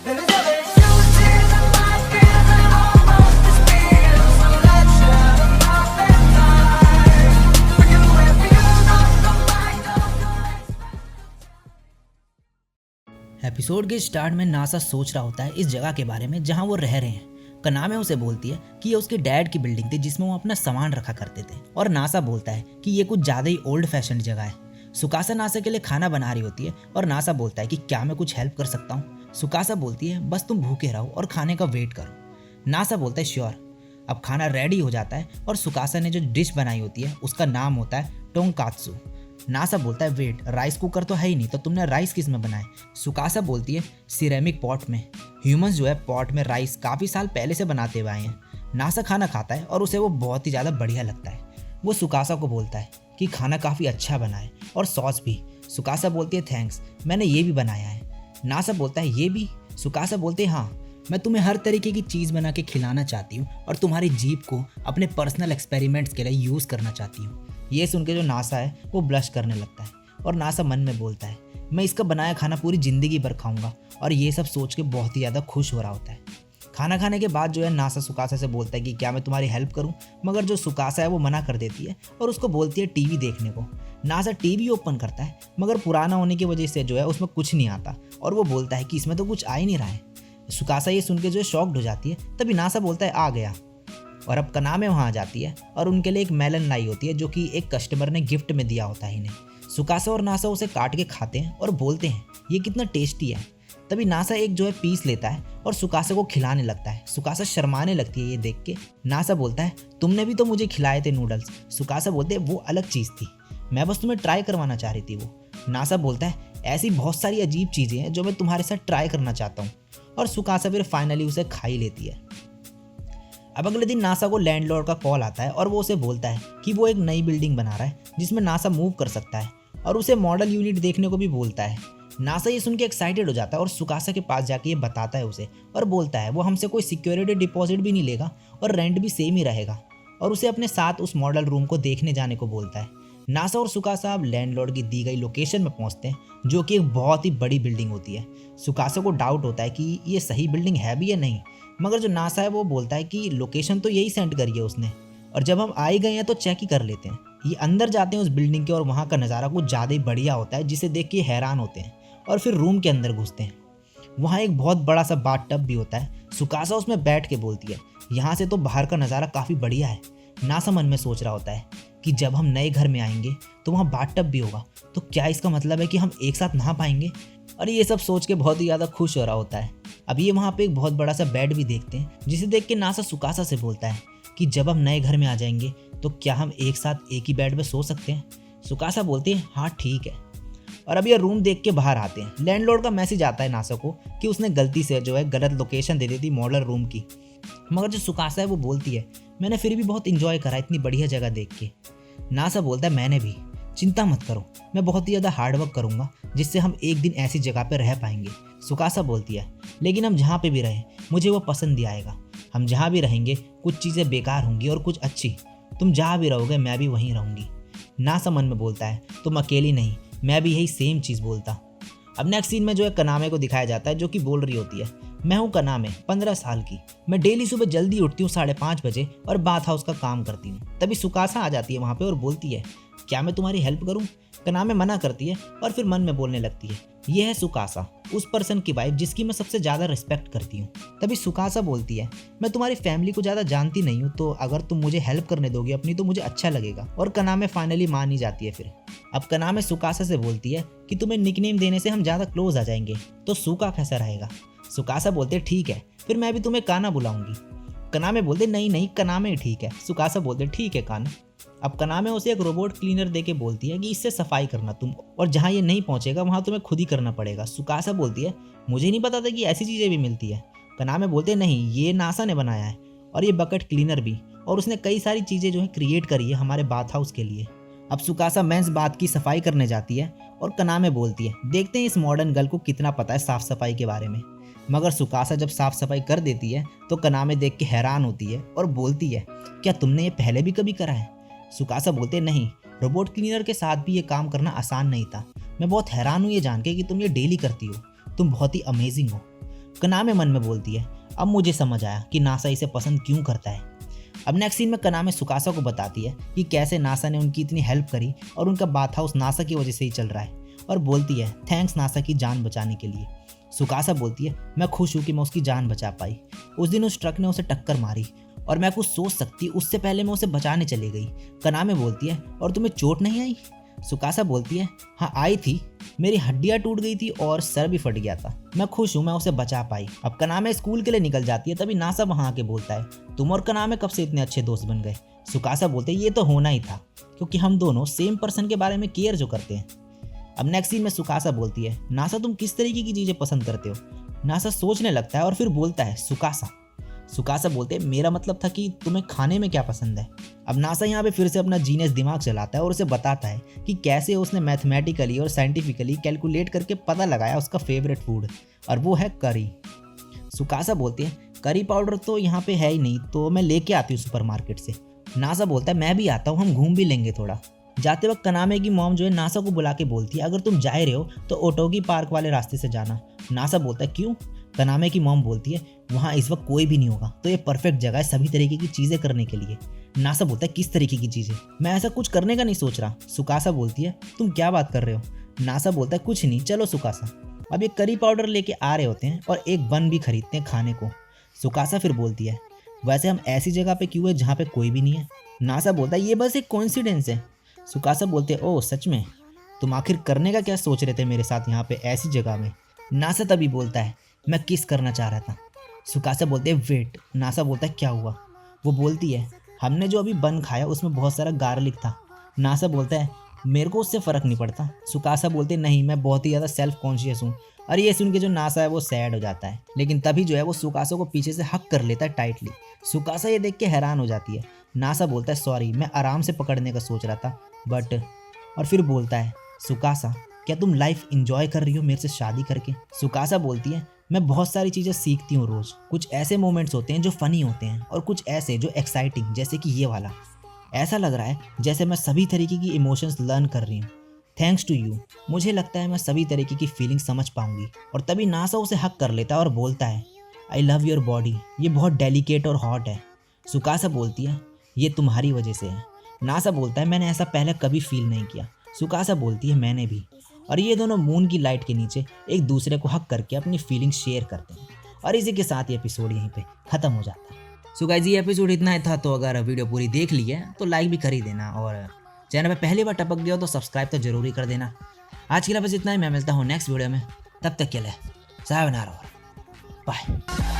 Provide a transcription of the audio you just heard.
Episode के start में NASA सोच रहा होता है इस जगह के बारे में जहां वो रह रहे हैं। कनामे उसे बोलती है कि ये उसके डैड की बिल्डिंग थी जिसमें वो अपना सामान रखा करते थे, और नासा बोलता है कि ये कुछ ज़्यादा ही ओल्ड फैशन जगह है। सुकासा नासा के लिए खाना बना रही होती है और नासा बोलता है कि क्या मैं कुछ हेल्प कर सकता हूँ। सुकासा बोलती है बस तुम भूखे रहो और खाने का वेट करो। नासा बोलता है श्योर। अब खाना रेडी हो जाता है और सुकासा ने जो डिश बनाई होती है उसका नाम होता है टोंकात्सु। नासा बोलता है वेट, राइस कुकर तो है ही नहीं, तो तुमने राइस किस में बनाए? सुकासा बोलती है सिरेमिक पॉट में। ह्यूमंस जो है पॉट में राइस काफ़ी साल पहले से बनाते हुए आए हैं। नासा खाना खाता है और उसे वो बहुत ही ज़्यादा बढ़िया लगता है। वो सुकासा को बोलता है कि खाना काफ़ी अच्छा बना है और सॉस भी। सुकासा बोलती है थैंक्स, मैंने ये भी बनाया है। नासा बोलता है ये भी? सुकासा बोलते हैं हाँ, मैं तुम्हें हर तरीके की चीज़ बना के खिलाना चाहती हूँ और तुम्हारी जीभ को अपने पर्सनल एक्सपेरिमेंट्स के लिए यूज़ करना चाहती हूँ। ये सुन के जो नासा है वो ब्लश करने लगता है और नासा मन में बोलता है मैं इसका बनाया खाना पूरी ज़िंदगी भर खाऊंगा, और ये सब सोच के बहुत ही ज़्यादा खुश हो रहा होता है। खाना खाने के बाद जो है नासा सुकासा से बोलता है कि क्या मैं तुम्हारी हेल्प करूं, मगर जो सुकासा है वो मना कर देती है और उसको बोलती है टीवी देखने को। नासा टीवी ओपन करता है मगर पुराना होने की वजह से जो है उसमें कुछ नहीं आता, और वो बोलता है कि इसमें तो कुछ आ ही नहीं रहा है। सुकासा ये सुन के जो है शॉक्ड हो जाती है। तभी नासा बोलता है आ गया। और अब कनामे वहाँ आ जाती है और उनके लिए एक मेलन लाई होती है जो कि एक कस्टमर ने गिफ्ट में दिया होता है इन्हें। सुकासा और नासा उसे काट के खाते हैं और बोलते हैं ये कितना टेस्टी है। तभी नासा एक जो है पीस लेता है और सुकासा को खिलाने लगता है। सुकासा शर्माने लगती है ये देख के। नासा बोलता है तुमने भी तो मुझे खिलाए थे नूडल्स। सुकासा बोलते हैं वो अलग चीज़ थी, मैं बस तुम्हें ट्राई करवाना चाह रही थी वो। नासा बोलता है ऐसी बहुत सारी अजीब चीज़ें हैं जो मैं तुम्हारे साथ ट्राई करना चाहता हूँ, और सुकासा फिर फाइनली उसे खा ही लेती है। अब अगले दिन नासा को लैंडलॉर्ड का कॉल आता है और वो उसे बोलता है कि वो एक नई बिल्डिंग बना रहा है जिसमें नासा मूव कर सकता है, और उसे मॉडल यूनिट देखने को भी बोलता है। नासा ये सुन के एक्साइटेड हो जाता है और सुकासा के पास जाके ये बताता है उसे, और बोलता है वो हमसे कोई सिक्योरिटी डिपॉजिट भी नहीं लेगा और रेंट भी सेम ही रहेगा, और उसे अपने साथ उस मॉडल रूम को देखने जाने को बोलता है। नासा और सुकासा अब लैंडलॉर्ड की दी गई लोकेशन में पहुंचते हैं जो कि एक बहुत ही बड़ी बिल्डिंग होती है। सुकासा को डाउट होता है कि ये सही बिल्डिंग है भी या नहीं, मगर जो नासा है वो बोलता है कि लोकेशन तो यही सेंड करी है उसने, और जब हम आ ही गए हैं तो चेक ही कर लेते हैं। ये अंदर जाते हैं उस बिल्डिंग के और वहाँ का नज़ारा कुछ ज़्यादा ही बढ़िया होता है जिसे देख के हैरान होते हैं, और फिर रूम के अंदर घुसते हैं। वहाँ एक बहुत बड़ा सा बाथ टब भी होता है। सुकासा उसमें बैठ के बोलती है यहाँ से तो बाहर का नज़ारा काफ़ी बढ़िया है। नासा मन में सोच रहा होता है कि जब हम नए घर में आएंगे तो वहाँ बाथ टब भी होगा, तो क्या इसका मतलब है कि हम एक साथ नहा पाएंगे? और ये सब सोच के बहुत ही ज़्यादा खुश हो रहा होता है। अब ये वहाँ पे एक बहुत बड़ा सा बेड भी देखते हैं जिसे देख के नासा सुकासा से बोलता है कि जब हम नए घर में आ जाएंगे तो क्या हम एक साथ एक ही बेड में सो सकते हैं? सुकासा बोलते हैं हाँ ठीक है। और अब ये रूम देख के बाहर आते हैं। लैंडलॉर्ड का मैसेज आता है नासा को कि उसने गलती से जो है गलत लोकेशन दे दी थी मॉडल रूम की, मगर जो सुकासा है वो बोलती है मैंने फिर भी बहुत इंजॉय करा इतनी बढ़िया जगह देख के। नासा बोलता है मैंने भी, चिंता मत करो, मैं बहुत ही ज़्यादा हार्डवर्क करूँगा जिससे हम एक दिन ऐसी जगह पर रह पाएंगे। सुकासा बोलती है लेकिन हम जहाँ पे भी रहें मुझे वो पसंद ही आएगा। हम जहाँ भी रहेंगे कुछ चीज़ें बेकार होंगी और कुछ अच्छी। तुम जहाँ भी रहोगे मैं भी वहीं रहूँगी। नासा मन में बोलता है तुम अकेली नहीं, मैं भी यही सेम चीज़ बोलता। अब नेक्स्ट सीन में जो है कनामे को दिखाया जाता है जो कि बोल रही होती है मैं हूँ कनामे, 15 साल की। मैं डेली सुबह जल्दी उठती हूँ 5:30 बजे और बाथ हाउस का काम करती हूँ। तभी सुकासा आ जाती है वहाँ पे और बोलती है क्या मैं तुम्हारी हेल्प करूँ? कनामे मना करती है और फिर मन में बोलने लगती है ये है सुकासा, उस पर्सन की वाइफ जिसकी मैं सबसे ज़्यादा रिस्पेक्ट करती हूँ। तभी सुकासा बोलती है मैं तुम्हारी फैमिली को ज़्यादा जानती नहीं हूँ, तो अगर तुम मुझे हेल्प करने दोगे अपनी तो मुझे अच्छा लगेगा। और कनामे फाइनली मान ही जाती है। फिर अब कनामे सुकासा से बोलती है कि तुम्हें निकनेम देने से हम ज़्यादा क्लोज आ जाएंगे, तो सुका कैसा रहेगा? सुकासा बोलते ठीक है, फिर मैं भी तुम्हें काना बुलाऊंगी। कनामे बोलते नहीं नहीं कनामे ही ठीक है। सुकासा बोलते ठीक है काना। अब कनामे उसे एक रोबोट क्लीनर देके बोलती है कि इससे सफाई करना तुम, और जहाँ ये नहीं पहुँचेगा वहाँ तुम्हें खुद ही करना पड़ेगा। सुकासा बोलती है मुझे नहीं पता था कि ऐसी चीज़ें भी मिलती है। कनामे बोलते नहीं ये नासा ने बनाया है, और ये बकेट क्लीनर भी, और उसने कई सारी चीज़ें जो है क्रिएट करी है हमारे बाथ हाउस के लिए। अब सुकासा मेंस बाथ की सफाई करने जाती है और कनामे बोलती है देखते हैं इस मॉडर्न गर्ल को कितना पता है साफ़ सफाई के बारे में। मगर सुकासा जब साफ़ सफाई कर देती है तो कनामे देख के हैरान होती है और बोलती है क्या तुमने ये पहले भी कभी करा है? सुकासा बोलते नहीं, रोबोट क्लीनर के साथ भी ये काम करना आसान नहीं था। मैं बहुत हैरान हूँ ये जान के कि तुम ये डेली करती हो, तुम बहुत ही अमेजिंग हो। कनामे मन में बोलती है, अब मुझे समझ आया कि नासा इसे पसंद क्यों करता है। अब नेक्स्ट सीन में कनामे सुकासा को बताती है कि कैसे नासा ने उनकी इतनी हेल्प करी और उनका बाथ हाउस नासा की वजह से ही चल रहा है, और बोलती है थैंक्स नासा की जान बचाने के लिए। सुकासा बोलती है मैं खुश हूँ कि मैं उसकी जान बचा पाई। उस दिन उस ट्रक ने उसे टक्कर मारी और मैं कुछ सोच सकती उससे पहले मैं उसे बचाने चली गई। कनामे बोलती है और तुम्हें चोट नहीं आई? सुकासा बोलती है हाँ आई थी, मेरी हड्डियां टूट गई थी और सर भी फट गया था। मैं खुश हूँ मैं उसे बचा पाई। अब कनामे स्कूल के लिए निकल जाती है, तभी नासा वहाँ आके बोलता है तुम और कनामे कब से इतने अच्छे दोस्त बन गए? सुकासा बोलते हैं ये तो होना ही था, क्योंकि हम दोनों सेम पर्सन के बारे में केयर जो करते हैं। अब नेक्स्ट सीन में सुकासा बोलती है नासा तुम किस तरीके की चीज़ें पसंद करते हो? नासा सोचने लगता है और फिर बोलता है सुकासा। सुकासा बोलते हैं मेरा मतलब था कि तुम्हें खाने में क्या पसंद है। अब नासा यहाँ पे फिर से अपना जीनियस दिमाग चलाता है और उसे बताता है कि कैसे उसने मैथमेटिकली और साइंटिफिकली कैलकुलेट करके पता लगाया उसका फेवरेट फूड, और वो है करी। सुकासा बोलते हैं करी पाउडर तो यहाँ पे है ही नहीं, तो मैं लेके आती हूँ सुपरमार्केट से। नासा बोलता है मैं भी आता हूँ, हम घूम भी लेंगे थोड़ा। जाते वक्त कनामे की मॉम जो है नासा को बुला के बोलती है अगर तुम जा रहे हो तो ओटोगी पार्क वाले रास्ते से जाना। नासा बोलता है क्यों? कनामे की मॉम बोलती है वहाँ इस वक्त कोई भी नहीं होगा, तो ये परफेक्ट जगह है सभी तरीके की चीज़ें करने के लिए। नासा बोलता है किस तरीके की चीज़ें? मैं ऐसा कुछ करने का नहीं सोच रहा। सुकासा बोलती है तुम क्या बात कर रहे हो? नासा बोलता है कुछ नहीं, चलो सुकासा। अब ये करी पाउडर लेके आ रहे होते हैं और एक बन भी खरीदते हैं खाने को। सुकासा फिर बोलती है वैसे हम ऐसी जगह पे क्यों है जहाँ पे कोई भी नहीं है? नासा बोलता है ये बस एक कोइंसिडेंस है। सुकासा बोलते हैं ओह सच में? तुम आखिर करने का क्या सोच रहे थे मेरे साथ यहाँ पे ऐसी जगह में? नासा तभी बोलता है मैं किस करना चाह रहा था। सुकासा बोलते हैं वेट। नासा बोलता है क्या हुआ? वो बोलती है हमने जो अभी बन खाया उसमें बहुत सारा गार्लिक था। नासा बोलता है मेरे को उससे फ़र्क नहीं पड़ता। सुकासा बोलते नहीं मैं बहुत ही ज़्यादा सेल्फ कॉन्शियस हूँ। और ये सुन के जो नासा है वो सैड हो जाता है, लेकिन तभी जो है वो सुकासा को पीछे से हक कर लेता है टाइटली। सुकासा ये देख के हैरान हो जाती है। नासा बोलता है सॉरी मैं आराम से पकड़ने का सोच रहा था बट, और फिर बोलता है सुकासा क्या तुम लाइफ इंजॉय कर रही हो मेरे से शादी करके? सुकासा बोलती है मैं बहुत सारी चीज़ें सीखती हूँ रोज़। कुछ ऐसे मोमेंट्स होते हैं जो फ़नी होते हैं और कुछ ऐसे जो एक्साइटिंग, जैसे कि ये वाला। ऐसा लग रहा है जैसे मैं सभी तरीके की इमोशंस लर्न कर रही हूँ। थैंक्स टू यू मुझे लगता है मैं सभी तरीके की फीलिंग समझ पाऊंगी। और तभी नासा उसे हक कर लेता है और बोलता है आई लव योर बॉडी, ये बहुत डेलिकेट और हॉट है। सुकासा बोलती है ये तुम्हारी वजह से है। नासा बोलता है मैंने ऐसा पहले कभी फील नहीं किया। सुकासा बोलती है मैंने भी। और ये दोनों मून की लाइट के नीचे एक दूसरे को हक करके अपनी फीलिंग शेयर करते हैं। और इसी के साथ ये एपिसोड यहीं पे ख़त्म हो जाता है। सो गाइस ये एपिसोड इतना ही था, तो अगर वीडियो पूरी देख ली है तो लाइक भी कर ही देना, और चैनल पे पहली बार टपक गया हो तो सब्सक्राइब तो जरूरी कर देना। आज के लिए बस इतना ही, मैं मिलता हूँ नेक्स्ट वीडियो में, तब तक के लिए सायोनारा, बाय।